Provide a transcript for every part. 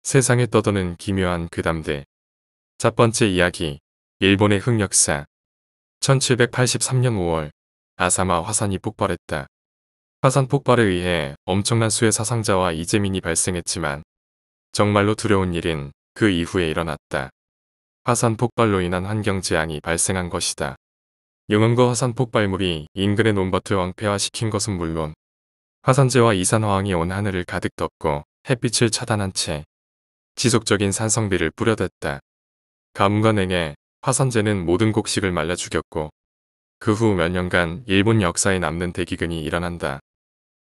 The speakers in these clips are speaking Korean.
세상에 떠도는 기묘한 괴담들. 첫 번째 이야기. 일본의 흑역사. 1783년 5월 아사마 화산이 폭발했다. 화산 폭발에 의해 엄청난 수의 사상자와 이재민이 발생했지만 정말로 두려운 일은 그 이후에 일어났다. 화산 폭발로 인한 환경 재앙이 발생한 것이다. 용암과 화산 폭발물이 인근의 논밭을 왕폐화시킨 것은 물론 화산재와 이산화황이 온 하늘을 가득 덮고 햇빛을 차단한 채 지속적인 산성비를 뿌려댔다. 가뭄과 냉해, 화산재는 모든 곡식을 말라 죽였고 그 후 몇 년간 일본 역사에 남는 대기근이 일어난다.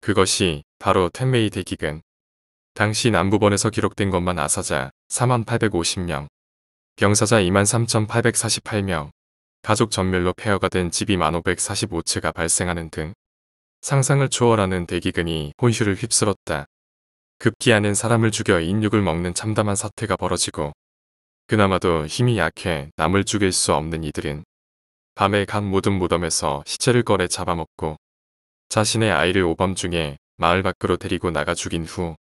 그것이 바로 텐메이 대기근. 당시 남부본에서 기록된 것만 아사자 4850명, 병사자 23,848명, 가족 전멸로 폐허가 된 집이 1545채가 발생하는 등 상상을 초월하는 대기근이 혼슈를 휩쓸었다. 급기야는 사람을 죽여 인육을 먹는 참담한 사태가 벌어지고 그나마도 힘이 약해 남을 죽일 수 없는 이들은 밤에 간 묻은 무덤에서 시체를 꺼내 잡아먹고 자신의 아이를 오밤중에 마을 밖으로 데리고 나가 죽인 후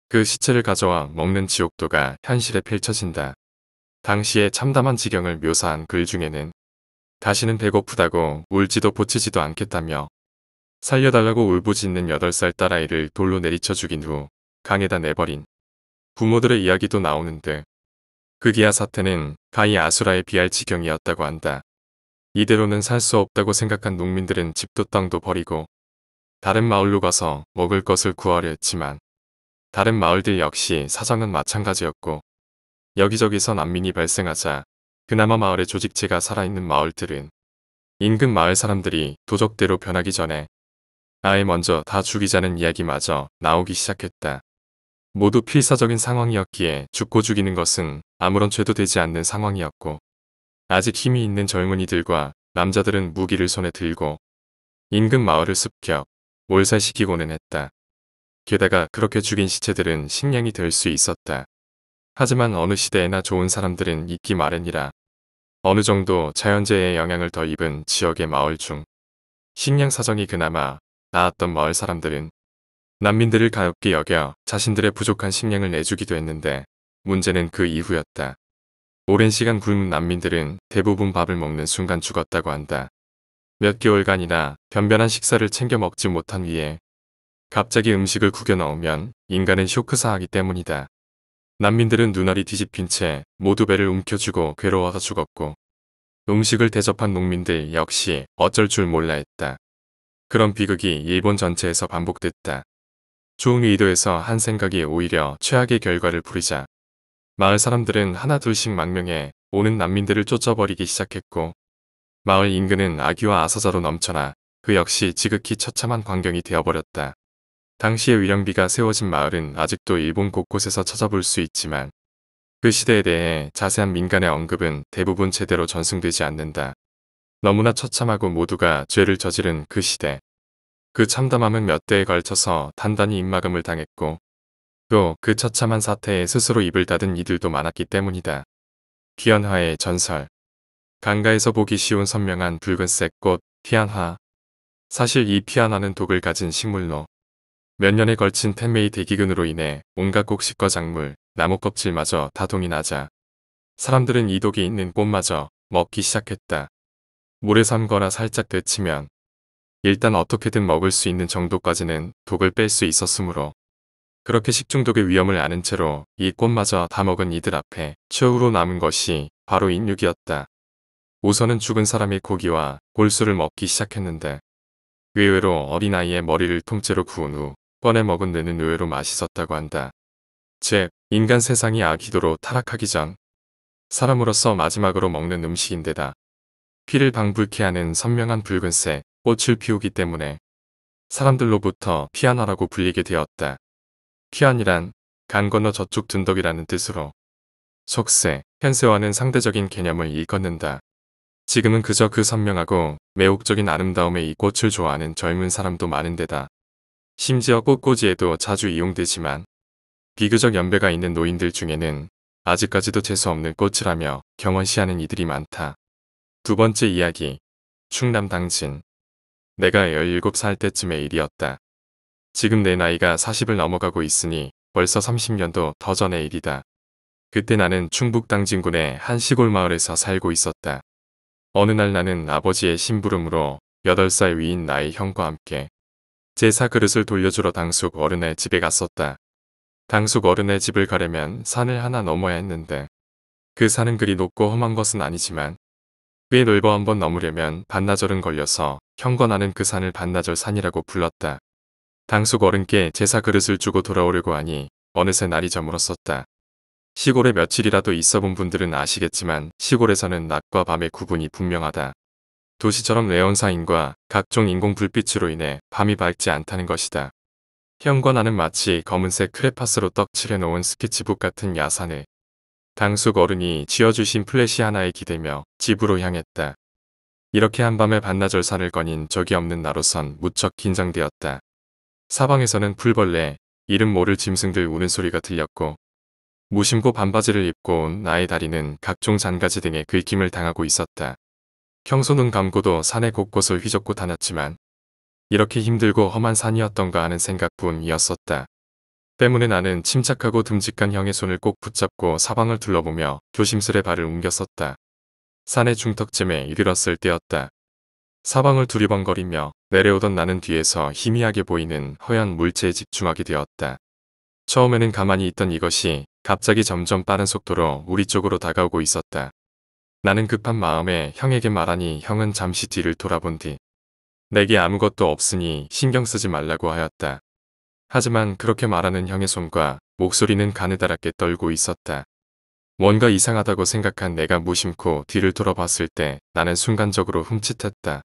그 시체를 가져와 먹는 지옥도가 현실에 펼쳐진다. 당시의 참담한 지경을 묘사한 글 중에는 다시는 배고프다고 울지도 보치지도 않겠다며 살려달라고 울부짖는 8살 딸아이를 돌로 내리쳐 죽인 후 강에다 내버린 부모들의 이야기도 나오는데 그 기아 사태는 가히 아수라에 비할 지경이었다고 한다. 이대로는 살 수 없다고 생각한 농민들은 집도 땅도 버리고 다른 마을로 가서 먹을 것을 구하려 했지만 다른 마을들 역시 사정은 마찬가지였고 여기저기서 난민이 발생하자 그나마 마을의 조직체가 살아있는 마을들은 인근 마을 사람들이 도적대로 변하기 전에 아예 먼저 다 죽이자는 이야기마저 나오기 시작했다. 모두 필사적인 상황이었기에 죽고 죽이는 것은 아무런 죄도 되지 않는 상황이었고 아직 힘이 있는 젊은이들과 남자들은 무기를 손에 들고 인근 마을을 습격, 몰살시키고는 했다. 게다가 그렇게 죽인 시체들은 식량이 될 수 있었다. 하지만 어느 시대에나 좋은 사람들은 있기 마련이라 어느 정도 자연재해의 영향을 더 입은 지역의 마을 중 식량 사정이 그나마 나았던 마을 사람들은 난민들을 가엾게 여겨 자신들의 부족한 식량을 내주기도 했는데 문제는 그 이후였다. 오랜 시간 굶은 난민들은 대부분 밥을 먹는 순간 죽었다고 한다. 몇 개월간이나 변변한 식사를 챙겨 먹지 못한 위에 갑자기 음식을 구겨 넣으면 인간은 쇼크사하기 때문이다. 난민들은 눈알이 뒤집힌 채 모두 배를 움켜쥐고 괴로워서 죽었고 음식을 대접한 농민들 역시 어쩔 줄 몰라 했다. 그런 비극이 일본 전체에서 반복됐다. 좋은 의도에서 한 생각이 오히려 최악의 결과를 부리자 마을 사람들은 하나둘씩 망명해 오는 난민들을 쫓아버리기 시작했고 마을 인근은 악의와 아사자로 넘쳐나 그 역시 지극히 처참한 광경이 되어버렸다. 당시의 위령비가 세워진 마을은 아직도 일본 곳곳에서 찾아볼 수 있지만 그 시대에 대해 자세한 민간의 언급은 대부분 제대로 전승되지 않는다. 너무나 처참하고 모두가 죄를 저지른 그 시대. 그 참담함은 몇 대에 걸쳐서 단단히 입막음을 당했고 또 그 처참한 사태에 스스로 입을 닫은 이들도 많았기 때문이다. 피연화의 전설. 강가에서 보기 쉬운 선명한 붉은색 꽃, 피안화. 사실 이 피안화는 독을 가진 식물로 몇 년에 걸친 텐메이 대기근으로 인해 온갖 곡식과 작물, 나무 껍질마저 다 동이 나자 사람들은 이 독이 있는 꽃마저 먹기 시작했다. 물에 삶거나 살짝 데치면 일단 어떻게든 먹을 수 있는 정도까지는 독을 뺄 수 있었으므로 그렇게 식중독의 위험을 아는 채로 이 꽃마저 다 먹은 이들 앞에 최후로 남은 것이 바로 인육이었다. 우선은 죽은 사람의 고기와 골수를 먹기 시작했는데 의외로 어린아이의 머리를 통째로 구운 후 꺼내 먹은 뇌는 의외로 맛있었다고 한다. 즉, 인간 세상이 악의도로 타락하기 전 사람으로서 마지막으로 먹는 음식인데다 피를 방불케 하는 선명한 붉은색 꽃을 피우기 때문에 사람들로부터 피안화라고 불리게 되었다. 피안이란 강 건너 저쪽 둔덕이라는 뜻으로 속세, 현세와는 상대적인 개념을 일컫는다. 지금은 그저 그 선명하고 매혹적인 아름다움의 이 꽃을 좋아하는 젊은 사람도 많은데다 심지어 꽃꽂이에도 자주 이용되지만 비교적 연배가 있는 노인들 중에는 아직까지도 재수없는 꽃을 하며 경원시하는 이들이 많다. 두 번째 이야기. 충남 당진. 내가 17살 때쯤의 일이었다. 지금 내 나이가 40을 넘어가고 있으니 벌써 30년도 더 전의 일이다. 그때 나는 충북 당진군의 한 시골 마을에서 살고 있었다. 어느 날 나는 아버지의 심부름으로 8살 위인 나의 형과 함께 제사 그릇을 돌려주러 당숙 어른의 집에 갔었다. 당숙 어른의 집을 가려면 산을 하나 넘어야 했는데 그 산은 그리 높고 험한 것은 아니지만 꽤 넓어 한번 넘으려면 반나절은 걸려서 형과 나는 그 산을 반나절 산이라고 불렀다. 당숙 어른께 제사 그릇을 주고 돌아오려고 하니 어느새 날이 저물었었다. 시골에 며칠이라도 있어본 분들은 아시겠지만 시골에서는 낮과 밤의 구분이 분명하다. 도시처럼 네온사인과 각종 인공 불빛으로 인해 밤이 밝지 않다는 것이다. 형과 나는 마치 검은색 크레파스로 떡칠해놓은 스케치북 같은 야산을 당숙 어른이 쥐어주신 플래시 하나에 기대며 집으로 향했다. 이렇게 한밤에 반나절 산을 거닌 적이 없는 나로선 무척 긴장되었다. 사방에서는 풀벌레, 이름 모를 짐승들 우는 소리가 들렸고 무심코 반바지를 입고 온 나의 다리는 각종 잔가지 등에 긁힘을 당하고 있었다. 평소 눈 감고도 산의 곳곳을 휘젓고 다녔지만 이렇게 힘들고 험한 산이었던가 하는 생각뿐이었었다. 때문에 나는 침착하고 듬직한 형의 손을 꼭 붙잡고 사방을 둘러보며 조심스레 발을 옮겼었다. 산의 중턱쯤에 이르렀을 때였다. 사방을 두리번거리며 내려오던 나는 뒤에서 희미하게 보이는 허연 물체에 집중하게 되었다. 처음에는 가만히 있던 이것이 갑자기 점점 빠른 속도로 우리 쪽으로 다가오고 있었다. 나는 급한 마음에 형에게 말하니 형은 잠시 뒤를 돌아본 뒤 내게 아무것도 없으니 신경 쓰지 말라고 하였다. 하지만 그렇게 말하는 형의 손과 목소리는 가느다랗게 떨고 있었다. 뭔가 이상하다고 생각한 내가 무심코 뒤를 돌아봤을 때 나는 순간적으로 흠칫했다.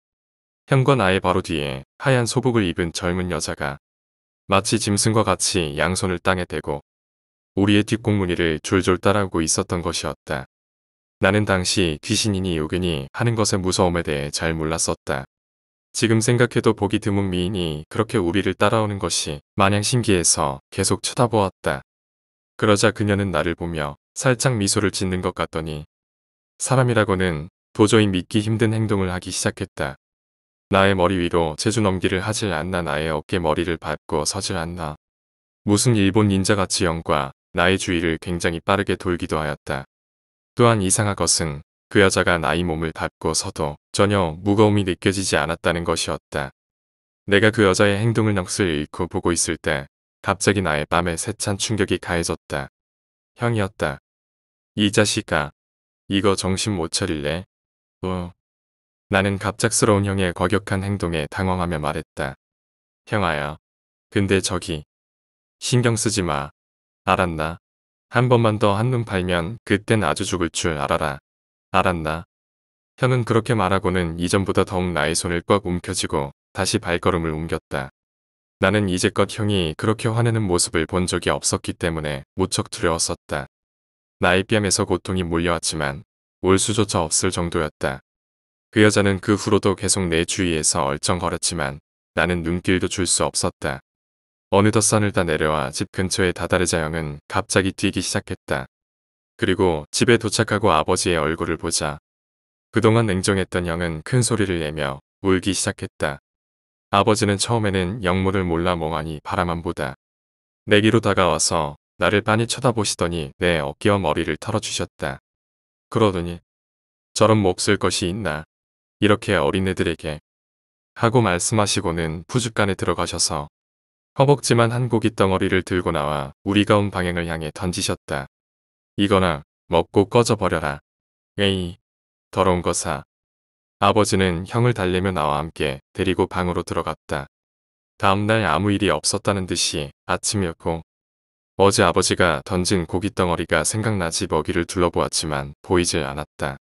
형과 나의 바로 뒤에 하얀 소복을 입은 젊은 여자가 마치 짐승과 같이 양손을 땅에 대고 우리의 뒷공무니를 졸졸 따라오고 있었던 것이었다. 나는 당시 귀신이니 요괴니 하는 것의 무서움에 대해 잘 몰랐었다. 지금 생각해도 보기 드문 미인이 그렇게 우리를 따라오는 것이 마냥 신기해서 계속 쳐다보았다. 그러자 그녀는 나를 보며 살짝 미소를 짓는 것 같더니 사람이라고는 도저히 믿기 힘든 행동을 하기 시작했다. 나의 머리 위로 제주 넘기를 하질 않나 나의 어깨 머리를 밟고 서질 않나. 무슨 일본 닌자같이 형과 나의 주위를 굉장히 빠르게 돌기도 하였다. 또한 이상한 것은 그 여자가 나의 몸을 밟고 서도 전혀 무거움이 느껴지지 않았다는 것이었다. 내가 그 여자의 행동을 넋을 잃고 보고 있을 때 갑자기 나의 뺨에 세찬 충격이 가해졌다. 형이었다. 이 자식아, 이거 정신 못 차릴래? 나는 갑작스러운 형의 과격한 행동에 당황하며 말했다. 형아야, 근데 저기 신경 쓰지 마. 알았나? 한 번만 더 한눈 팔면 그땐 아주 죽을 줄 알아라. 알았나? 형은 그렇게 말하고는 이전보다 더욱 나의 손을 꽉 움켜쥐고 다시 발걸음을 옮겼다. 나는 이제껏 형이 그렇게 화내는 모습을 본 적이 없었기 때문에 무척 두려웠었다. 나의 뺨에서 고통이 몰려왔지만 올 수조차 없을 정도였다. 그 여자는 그 후로도 계속 내 주위에서 얼쩡거렸지만 나는 눈길도 줄 수 없었다. 어느덧 산을 다 내려와 집 근처에 다다르자 형은 갑자기 뛰기 시작했다. 그리고 집에 도착하고 아버지의 얼굴을 보자 그동안 냉정했던 형은 큰 소리를 내며 울기 시작했다. 아버지는 처음에는 영문을 몰라 멍하니 바라만 보다 내기로 다가와서 나를 빤히 쳐다보시더니 내 어깨와 머리를 털어주셨다. 그러더니 저런 몹쓸 것이 있나. 이렇게 어린애들에게 하고 말씀하시고는 푸줏간에 들어가셔서 허벅지만 한 고기 덩어리를 들고 나와 우리가 온 방향을 향해 던지셨다. 이거나 먹고 꺼져버려라. 에이, 더러운 거사. 아버지는 형을 달래며 나와 함께 데리고 방으로 들어갔다. 다음날 아무 일이 없었다는 듯이 아침이었고 어제 아버지가 던진 고기 덩어리가 생각나지 먹이를 둘러보았지만 보이질 않았다.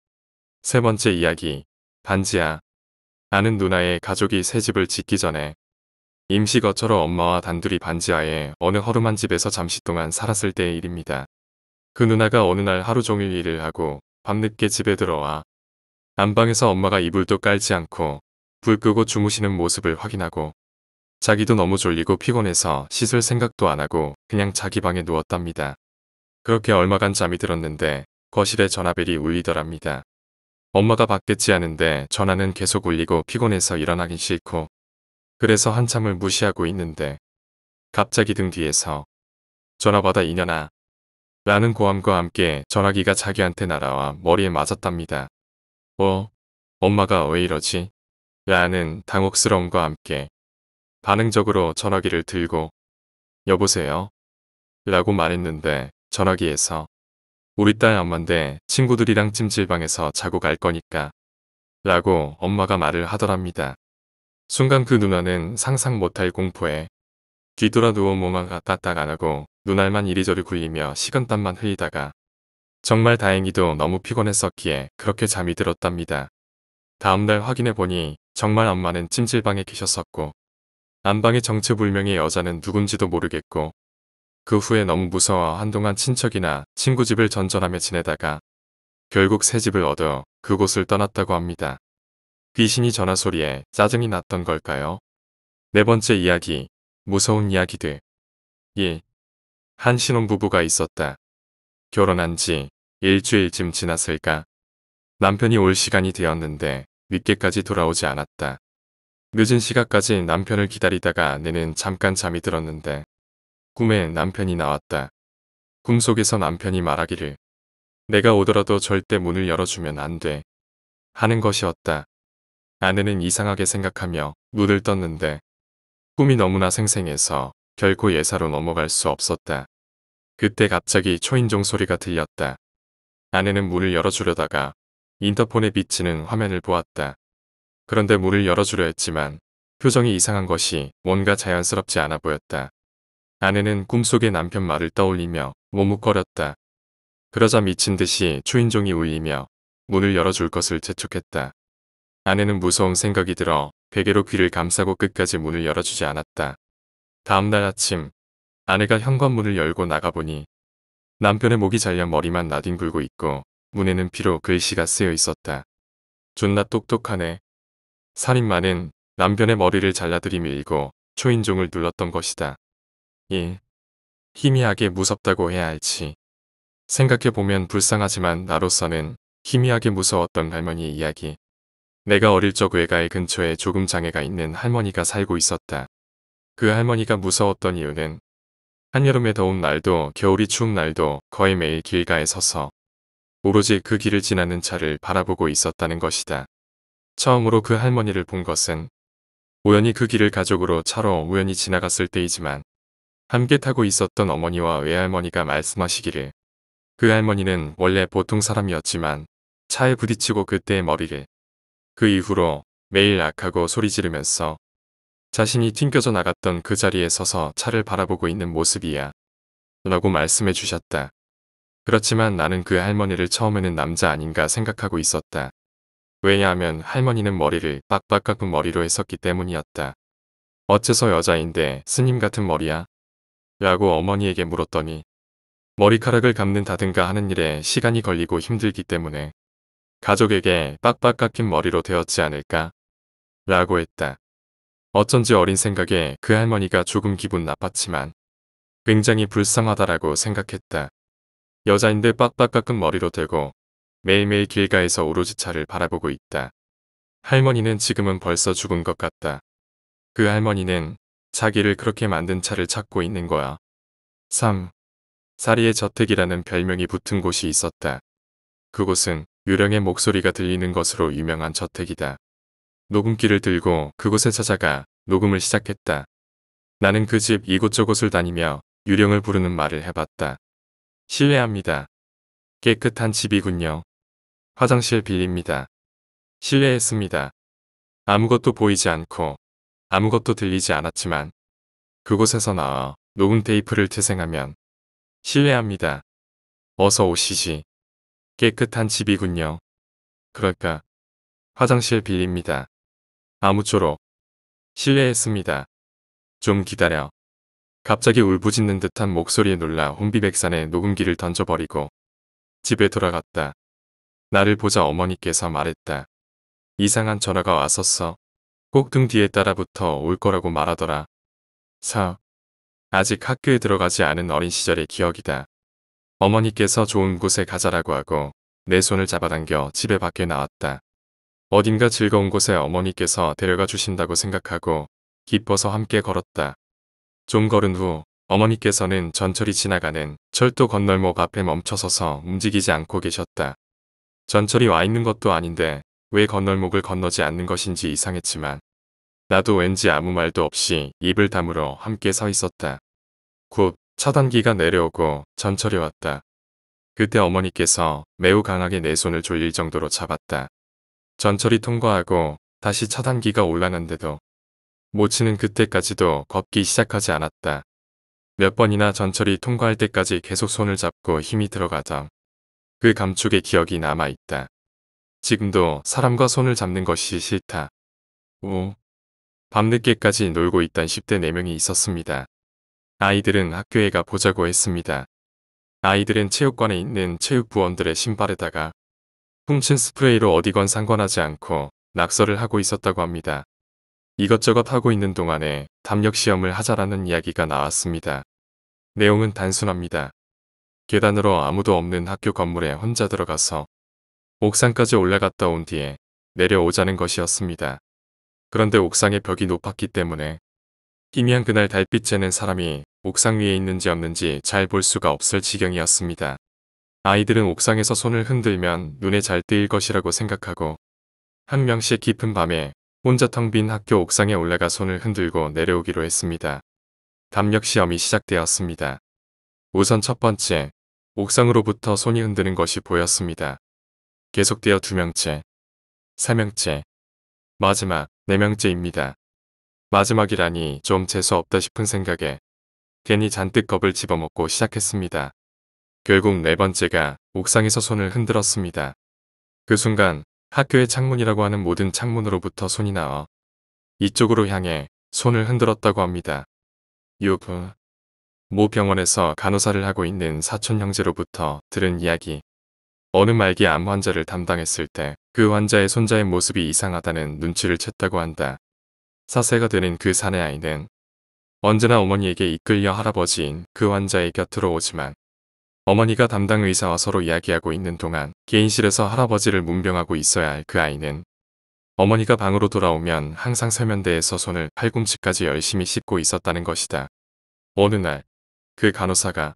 세 번째 이야기, 반지하. 아는 누나의 가족이 새 집을 짓기 전에 임시 거처로 엄마와 단둘이 반지하에 어느 허름한 집에서 잠시 동안 살았을 때의 일입니다. 그 누나가 어느 날 하루 종일 일을 하고 밤늦게 집에 들어와 안방에서 엄마가 이불도 깔지 않고 불 끄고 주무시는 모습을 확인하고 자기도 너무 졸리고 피곤해서 씻을 생각도 안 하고 그냥 자기 방에 누웠답니다. 그렇게 얼마간 잠이 들었는데 거실에 전화벨이 울리더랍니다. 엄마가 받겠지 하는데 전화는 계속 울리고 피곤해서 일어나긴 싫고 그래서 한참을 무시하고 있는데 갑자기 등 뒤에서 전화 받아 이년아. 라는 고함과 함께 전화기가 자기한테 날아와 머리에 맞았답니다. 엄마가 왜 이러지? 라는 당혹스러움과 함께 반응적으로 전화기를 들고 여보세요? 라고 말했는데 전화기에서 우리 딸 엄만데 친구들이랑 찜질방에서 자고 갈 거니까 라고 엄마가 말을 하더랍니다. 순간 그 누나는 상상 못할 공포에 뒤돌아 누워 몸만 까딱 안 하고 눈알만 이리저리 굴리며 식은땀만 흘리다가 정말 다행히도 너무 피곤했었기에 그렇게 잠이 들었답니다. 다음날 확인해보니 정말 엄마는 찜질방에 계셨었고 안방의 정체불명의 여자는 누군지도 모르겠고 그 후에 너무 무서워 한동안 친척이나 친구 집을 전전하며 지내다가 결국 새 집을 얻어 그곳을 떠났다고 합니다. 귀신이 전화 소리에 짜증이 났던 걸까요? 네 번째 이야기, 무서운 이야기들. 1. 한 신혼부부가 있었다. 결혼한 지 일주일쯤 지났을까? 남편이 올 시간이 되었는데 늦게까지 돌아오지 않았다. 늦은 시간까지 남편을 기다리다가 아내는 잠깐 잠이 들었는데 꿈에 남편이 나왔다. 꿈속에서 남편이 말하기를 내가 오더라도 절대 문을 열어주면 안 돼. 하는 것이었다. 아내는 이상하게 생각하며 눈을 떴는데 꿈이 너무나 생생해서 결코 예사로 넘어갈 수 없었다. 그때 갑자기 초인종 소리가 들렸다. 아내는 문을 열어주려다가 인터폰에 비치는 화면을 보았다. 그런데 문을 열어주려 했지만 표정이 이상한 것이 뭔가 자연스럽지 않아 보였다. 아내는 꿈속의 남편 말을 떠올리며 머뭇거렸다. 그러자 미친 듯이 초인종이 울리며 문을 열어줄 것을 재촉했다. 아내는 무서운 생각이 들어 베개로 귀를 감싸고 끝까지 문을 열어주지 않았다. 다음날 아침 아내가 현관문을 열고 나가보니 남편의 목이 잘려 머리만 나뒹굴고 있고 문에는 피로 글씨가 쓰여 있었다. 존나 똑똑하네. 살인마는 남편의 머리를 잘라들이 밀고 초인종을 눌렀던 것이다. 1. 희미하게 무섭다고 해야 할지. 생각해보면 불쌍하지만 나로서는 희미하게 무서웠던 할머니의 이야기. 내가 어릴 적 외가의 근처에 조금 장애가 있는 할머니가 살고 있었다. 그 할머니가 무서웠던 이유는 한여름의 더운 날도 겨울이 추운 날도 거의 매일 길가에 서서 오로지 그 길을 지나는 차를 바라보고 있었다는 것이다. 처음으로 그 할머니를 본 것은 우연히 그 길을 가족으로 차로 우연히 지나갔을 때이지만 함께 타고 있었던 어머니와 외할머니가 말씀하시기를 그 할머니는 원래 보통 사람이었지만 차에 부딪히고 그때의 머리를 그 이후로 매일 악하고 소리 지르면서 자신이 튕겨져 나갔던 그 자리에 서서 차를 바라보고 있는 모습이야 라고 말씀해 주셨다. 그렇지만 나는 그 할머니를 처음에는 남자 아닌가 생각하고 있었다. 왜냐하면 할머니는 머리를 빡빡 깎은 머리로 했었기 때문이었다. 어째서 여자인데 스님 같은 머리야? 라고 어머니에게 물었더니 머리카락을 감는다든가 하는 일에 시간이 걸리고 힘들기 때문에 가족에게 빡빡 깎인 머리로 되었지 않을까? 라고 했다. 어쩐지 어린 생각에 그 할머니가 조금 기분 나빴지만 굉장히 불쌍하다라고 생각했다. 여자인데 빡빡 깎은 머리로 되고 매일매일 길가에서 오로지 차를 바라보고 있다. 할머니는 지금은 벌써 죽은 것 같다. 그 할머니는 자기를 그렇게 만든 차를 찾고 있는 거야. 3. 사리의 저택이라는 별명이 붙은 곳이 있었다. 그곳은 유령의 목소리가 들리는 것으로 유명한 저택이다. 녹음기를 들고 그곳에 찾아가 녹음을 시작했다. 나는 그 집 이곳저곳을 다니며 유령을 부르는 말을 해봤다. 실례합니다. 깨끗한 집이군요. 화장실 빌립니다. 실례했습니다. 아무것도 보이지 않고 아무것도 들리지 않았지만 그곳에서 나와 녹음 테이프를 태생하면 실례합니다. 어서 오시지. 깨끗한 집이군요. 그럴까? 화장실 빌립니다. 아무쪼록. 실례했습니다. 좀 기다려. 갑자기 울부짖는 듯한 목소리에 놀라 혼비백산의 녹음기를 던져버리고 집에 돌아갔다. 나를 보자 어머니께서 말했다. 이상한 전화가 왔었어. 꼭 등 뒤에 따라붙어 올 거라고 말하더라. 아직 학교에 들어가지 않은 어린 시절의 기억이다. 어머니께서 좋은 곳에 가자라고 하고 내 손을 잡아당겨 집에 밖에 나왔다. 어딘가 즐거운 곳에 어머니께서 데려가 주신다고 생각하고 기뻐서 함께 걸었다. 좀 걸은 후 어머니께서는 전철이 지나가는 철도 건널목 앞에 멈춰서서 움직이지 않고 계셨다. 전철이 와 있는 것도 아닌데 왜 건널목을 건너지 않는 것인지 이상했지만 나도 왠지 아무 말도 없이 입을 다물어 함께 서 있었다. 곧 차단기가 내려오고 전철이 왔다. 그때 어머니께서 매우 강하게 내 손을 졸릴 정도로 잡았다. 전철이 통과하고 다시 차단기가 올라는데도 모치는 그때까지도 걷기 시작하지 않았다. 몇 번이나 전철이 통과할 때까지 계속 손을 잡고 힘이 들어가던 그 감촉의 기억이 남아있다. 지금도 사람과 손을 잡는 것이 싫다. 밤늦게까지 놀고 있던 10대 4명이 있었습니다. 아이들은 학교에 가 보자고 했습니다. 아이들은 체육관에 있는 체육부원들의 신발에다가 훔친 스프레이로 어디건 상관하지 않고 낙서를 하고 있었다고 합니다. 이것저것 하고 있는 동안에 담력시험을 하자라는 이야기가 나왔습니다. 내용은 단순합니다. 계단으로 아무도 없는 학교 건물에 혼자 들어가서 옥상까지 올라갔다 온 뒤에 내려오자는 것이었습니다. 그런데 옥상의 벽이 높았기 때문에 희미한 그날 달빛 쬐는 사람이 옥상 위에 있는지 없는지 잘 볼 수가 없을 지경이었습니다. 아이들은 옥상에서 손을 흔들면 눈에 잘 띄일 것이라고 생각하고 한 명씩 깊은 밤에 혼자 텅 빈 학교 옥상에 올라가 손을 흔들고 내려오기로 했습니다. 담력시험이 시작되었습니다. 우선 첫 번째, 옥상으로부터 손이 흔드는 것이 보였습니다. 계속되어 2명째, 3명째, 마지막 4명째입니다. 마지막이라니 좀 재수없다 싶은 생각에 괜히 잔뜩 겁을 집어먹고 시작했습니다. 결국 4번째가 옥상에서 손을 흔들었습니다. 그 순간 학교의 창문이라고 하는 모든 창문으로부터 손이 나와 이쪽으로 향해 손을 흔들었다고 합니다. 유부. 모 병원에서 간호사를 하고 있는 사촌 형제로부터 들은 이야기. 어느 말기 암 환자를 담당했을 때 그 환자의 손자의 모습이 이상하다는 눈치를 챘다고 한다. 4세가 되는 그 사내 아이는 언제나 어머니에게 이끌려 할아버지인 그 환자의 곁으로 오지만 어머니가 담당 의사와 서로 이야기하고 있는 동안 개인실에서 할아버지를 문병하고 있어야 할 그 아이는 어머니가 방으로 돌아오면 항상 세면대에서 손을 팔꿈치까지 열심히 씻고 있었다는 것이다. 어느 날 그 간호사가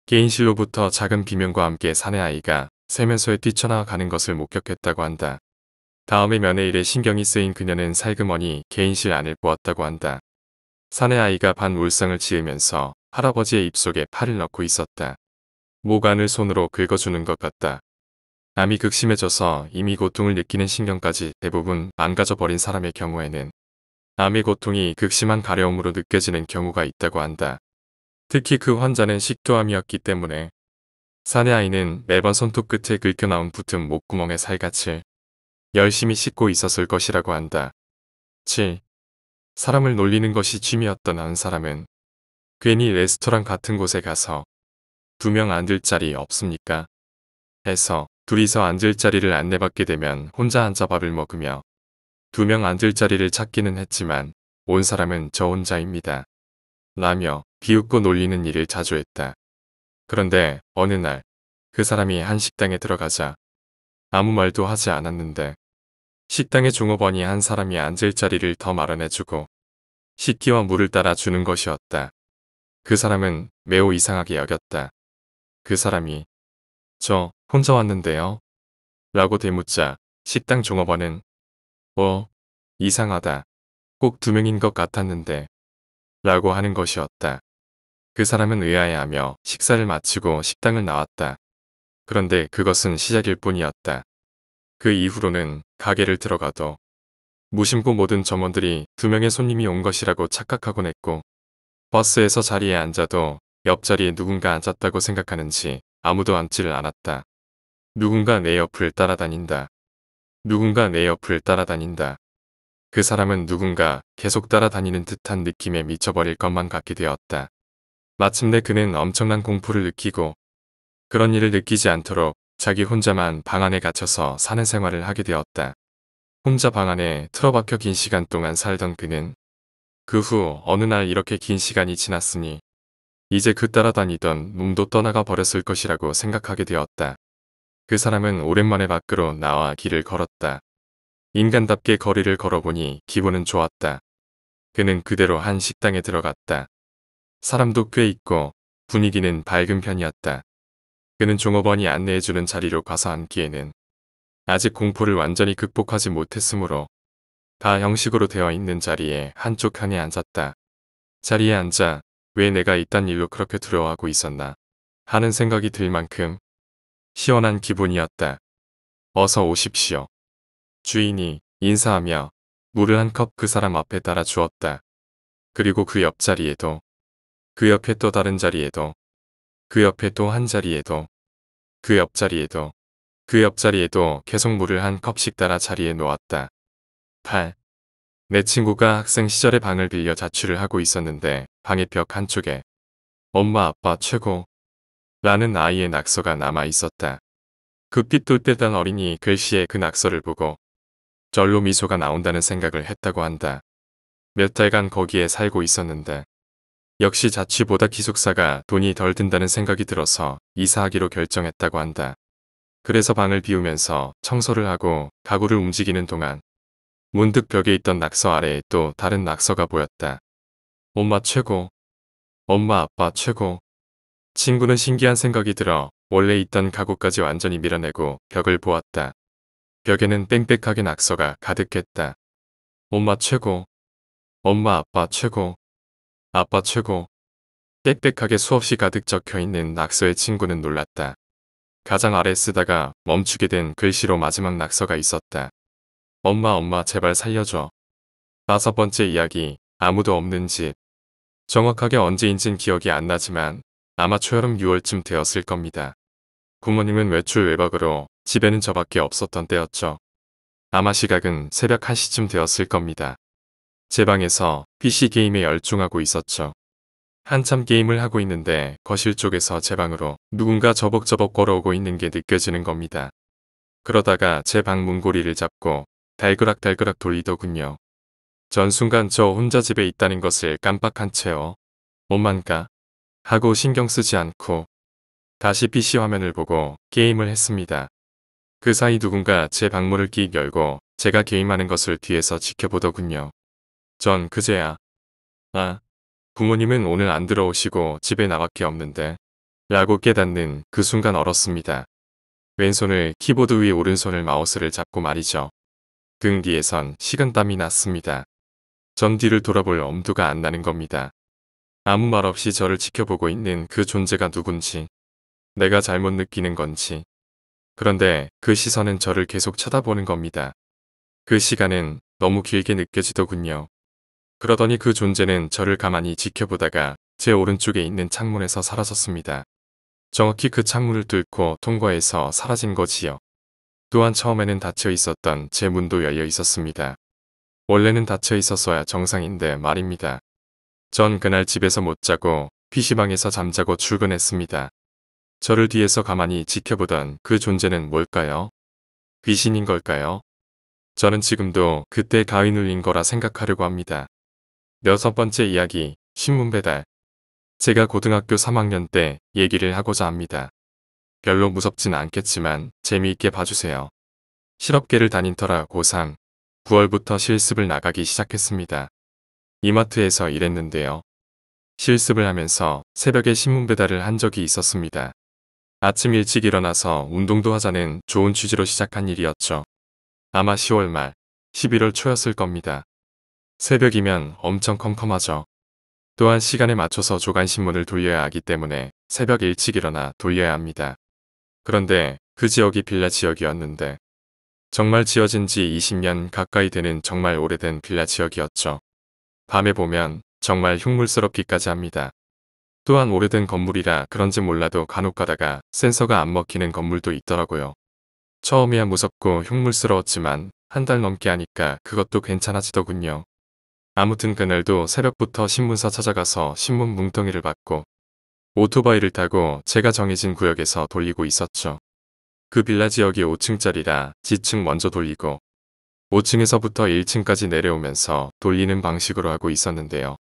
개인실로부터 작은 비명과 함께 사내 아이가 세면소에 뛰쳐나가는 것을 목격했다고 한다. 다음에 면회일에 신경이 쓰인 그녀는 살그머니 개인실 안을 보았다고 한다. 사내 아이가 반울상을 지으면서 할아버지의 입속에 팔을 넣고 있었다. 목 안을 손으로 긁어주는 것 같다. 암이 극심해져서 이미 고통을 느끼는 신경까지 대부분 망가져버린 사람의 경우에는 암의 고통이 극심한 가려움으로 느껴지는 경우가 있다고 한다. 특히 그 환자는 식도암이었기 때문에 사내 아이는 매번 손톱 끝에 긁혀나온 붙은 목구멍에 살갗을 열심히 씻고 있었을 것이라고 한다. 7. 사람을 놀리는 것이 취미였던 한 사람은 괜히 레스토랑 같은 곳에 가서 2명 앉을 자리 없습니까? 해서 둘이서 앉을 자리를 안내받게 되면 혼자 앉아 밥을 먹으며 2명 앉을 자리를 찾기는 했지만 온 사람은 저 혼자입니다. 라며 비웃고 놀리는 일을 자주 했다. 그런데 어느 날 그 사람이 한 식당에 들어가자 아무 말도 하지 않았는데 식당의 종업원이 한 사람이 앉을 자리를 더 마련해주고 식기와 물을 따라 주는 것이었다. 그 사람은 매우 이상하게 여겼다. 그 사람이 저 혼자 왔는데요. 라고 되묻자 식당 종업원은 이상하다. 꼭 2명인 것 같았는데 라고 하는 것이었다. 그 사람은 의아해하며 식사를 마치고 식당을 나왔다. 그런데 그것은 시작일 뿐이었다. 그 이후로는 가게를 들어가도 무심코 모든 점원들이 2명의 손님이 온 것이라고 착각하곤 했고 버스에서 자리에 앉아도 옆자리에 누군가 앉았다고 생각하는지 아무도 앉지를 않았다. 누군가 내 옆을 따라다닌다. 누군가 내 옆을 따라다닌다. 그 사람은 누군가 계속 따라다니는 듯한 느낌에 미쳐버릴 것만 같게 되었다. 마침내 그는 엄청난 공포를 느끼고 그런 일을 느끼지 않도록 자기 혼자만 방 안에 갇혀서 사는 생활을 하게 되었다. 혼자 방 안에 틀어박혀 긴 시간 동안 살던 그는 그 후 어느 날 이렇게 긴 시간이 지났으니 이제 그 따라다니던 놈도 떠나가 버렸을 것이라고 생각하게 되었다. 그 사람은 오랜만에 밖으로 나와 길을 걸었다. 인간답게 거리를 걸어보니 기분은 좋았다. 그는 그대로 한 식당에 들어갔다. 사람도 꽤 있고 분위기는 밝은 편이었다. 그는 종업원이 안내해주는 자리로 가서 앉기에는 아직 공포를 완전히 극복하지 못했으므로 다 형식으로 되어 있는 자리에 한쪽 칸에 앉았다. 자리에 앉아 왜 내가 이딴 일로 그렇게 두려워하고 있었나 하는 생각이 들 만큼 시원한 기분이었다. 어서 오십시오. 주인이 인사하며 물을 한 컵 그 사람 앞에 따라 주었다. 그리고 그 옆자리에도, 그 옆에 또 다른 자리에도, 그 옆에 또 한 자리에도, 그 옆자리에도, 그 옆자리에도 계속 물을 한 컵씩 따라 자리에 놓았다. 8. 내 친구가 학생 시절에 방을 빌려 자취를 하고 있었는데 방의 벽 한쪽에 엄마 아빠 최고 라는 아이의 낙서가 남아 있었다. 그 삐뚤빼단 어린이 글씨의 그 낙서를 보고 절로 미소가 나온다는 생각을 했다고 한다. 몇 달간 거기에 살고 있었는데 역시 자취보다 기숙사가 돈이 덜 든다는 생각이 들어서 이사하기로 결정했다고 한다. 그래서 방을 비우면서 청소를 하고 가구를 움직이는 동안 문득 벽에 있던 낙서 아래에 또 다른 낙서가 보였다. 엄마 최고. 엄마 아빠 최고. 친구는 신기한 생각이 들어 원래 있던 가구까지 완전히 밀어내고 벽을 보았다. 벽에는 빽빽하게 낙서가 가득했다. 엄마 최고. 엄마 아빠 최고. 아빠 최고. 빽빽하게 수없이 가득 적혀있는 낙서에 친구는 놀랐다. 가장 아래 쓰다가 멈추게 된 글씨로 마지막 낙서가 있었다. 엄마 제발 살려줘. 5번째 이야기 아무도 없는 집. 정확하게 언제인진 기억이 안 나지만 아마 초여름 6월쯤 되었을 겁니다. 부모님은 외출 외박으로 집에는 저밖에 없었던 때였죠. 아마 시각은 새벽 1시쯤 되었을 겁니다. 제 방에서 PC 게임에 열중하고 있었죠. 한참 게임을 하고 있는데 거실 쪽에서 제 방으로 누군가 저벅저벅 걸어오고 있는 게 느껴지는 겁니다. 그러다가 제 방 문고리를 잡고 달그락달그락 돌리더군요. 전 순간 저 혼자 집에 있다는 것을 깜빡한 채요. 뭔만가 하고 신경 쓰지 않고 다시 PC 화면을 보고 게임을 했습니다. 그 사이 누군가 제 방문을 끽 열고 제가 게임하는 것을 뒤에서 지켜보더군요. 전 그제야 부모님은 오늘 안 들어오시고 집에 나밖에 없는데 라고 깨닫는 그 순간 얼었습니다. 왼손을 키보드 위 오른손을 마우스를 잡고 말이죠. 등 뒤에선 식은땀이 났습니다. 전 뒤를 돌아볼 엄두가 안 나는 겁니다. 아무 말 없이 저를 지켜보고 있는 그 존재가 누군지, 내가 잘못 느끼는 건지. 그런데 그 시선은 저를 계속 쳐다보는 겁니다. 그 시간은 너무 길게 느껴지더군요. 그러더니 그 존재는 저를 가만히 지켜보다가 제 오른쪽에 있는 창문에서 사라졌습니다. 정확히 그 창문을 뚫고 통과해서 사라진 거지요. 또한 처음에는 닫혀 있었던 제 문도 열려 있었습니다. 원래는 닫혀 있었어야 정상인데 말입니다. 전 그날 집에서 못 자고 PC방에서 잠자고 출근했습니다. 저를 뒤에서 가만히 지켜보던 그 존재는 뭘까요? 귀신인 걸까요? 저는 지금도 그때 가위 눌린 거라 생각하려고 합니다. 6번째 이야기, 신문 배달. 제가 고등학교 3학년 때 얘기를 하고자 합니다. 별로 무섭진 않겠지만 재미있게 봐주세요. 실업계를 다닌 터라 고3, 9월부터 실습을 나가기 시작했습니다. 이마트에서 일했는데요. 실습을 하면서 새벽에 신문 배달을 한 적이 있었습니다. 아침 일찍 일어나서 운동도 하자는 좋은 취지로 시작한 일이었죠. 아마 10월 말, 11월 초였을 겁니다. 새벽이면 엄청 컴컴하죠. 또한 시간에 맞춰서 조간신문을 돌려야 하기 때문에 새벽 일찍 일어나 돌려야 합니다. 그런데 그 지역이 빌라 지역이었는데 정말 지어진 지 20년 가까이 되는 정말 오래된 빌라 지역이었죠. 밤에 보면 정말 흉물스럽기까지 합니다. 또한 오래된 건물이라 그런지 몰라도 간혹 가다가 센서가 안 먹히는 건물도 있더라고요. 처음이야 무섭고 흉물스러웠지만 한 달 넘게 하니까 그것도 괜찮아지더군요. 아무튼 그날도 새벽부터 신문사 찾아가서 신문 뭉텅이를 받고 오토바이를 타고 제가 정해진 구역에서 돌리고 있었죠. 그 빌라 지역이 5층짜리라 지층 먼저 돌리고 5층에서부터 1층까지 내려오면서 돌리는 방식으로 하고 있었는데요.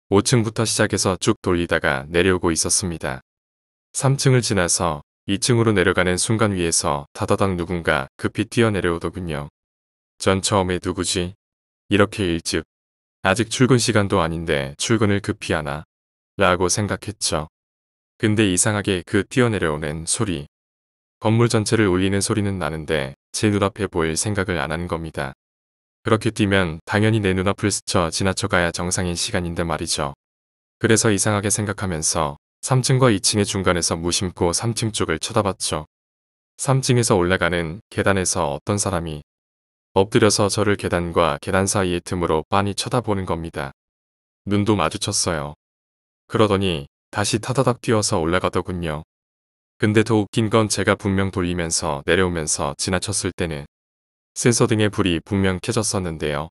5층부터 시작해서 쭉 돌리다가 내려오고 있었습니다. 3층을 지나서 2층으로 내려가는 순간 위에서 다다닥 누군가 급히 뛰어내려오더군요. 전 처음에 누구지? 이렇게 일찍? 아직 출근 시간도 아닌데 출근을 급히 하나? 라고 생각했죠. 근데 이상하게 그 뛰어내려오는 소리, 건물 전체를 울리는 소리는 나는데 제 눈앞에 보일 생각을 안 한 겁니다. 그렇게 뛰면 당연히 내 눈앞을 스쳐 지나쳐가야 정상인 시간인데 말이죠. 그래서 이상하게 생각하면서 3층과 2층의 중간에서 무심코 3층 쪽을 쳐다봤죠. 3층에서 올라가는 계단에서 어떤 사람이 엎드려서 저를 계단과 계단 사이의 틈으로 빤히 쳐다보는 겁니다. 눈도 마주쳤어요. 그러더니 다시 타다닥 뛰어서 올라가더군요. 근데 더 웃긴 건 제가 분명 돌리면서 내려오면서 지나쳤을 때는 센서 등의 불이 분명 켜졌었는데요.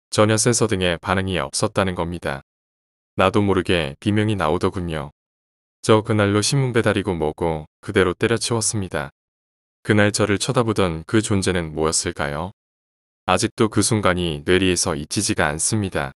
전혀 센서 등에 반응이 없었다는 겁니다. 나도 모르게 비명이 나오더군요. 저 그날로 신문 배달이고 뭐고 그대로 때려치웠습니다. 그날 저를 쳐다보던 그 존재는 뭐였을까요? 아직도 그 순간이 뇌리에서 잊히지가 않습니다.